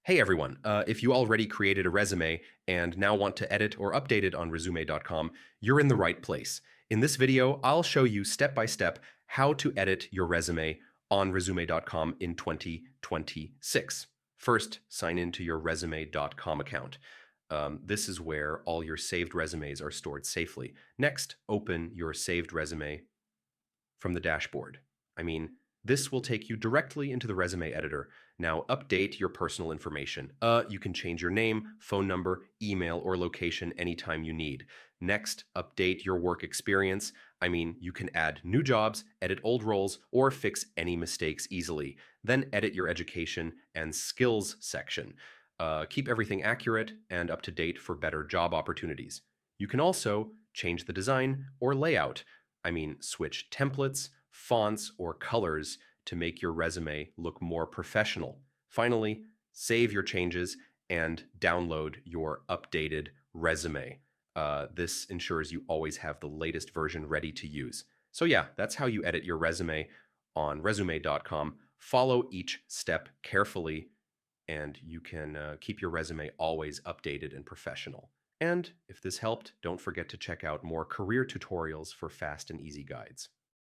Hey everyone, if you already created a resume and now want to edit or update it on resume.com, you're in the right place. In this video, I'll show you step by step how to edit your resume on resume.com in 2026. First, sign into your resume.com account. This is where all your saved resumes are stored safely. Next, open your saved resume from the dashboard. This will take you directly into the resume editor. Now update your personal information. You can change your name, phone number, email, or location anytime you need. Next, update your work experience. You can add new jobs, edit old roles, or fix any mistakes easily. Then edit your education and skills section. Keep everything accurate and up to date for better job opportunities. You can also change the design or layout. Switch templates, fonts, or colors to make your resume look more professional. Finally, save your changes and download your updated resume. This ensures you always have the latest version ready to use. So yeah, that's how you edit your resume on resume.com. Follow each step carefully, and you can keep your resume always updated and professional. And if this helped, don't forget to check out more career tutorials for fast and easy guides.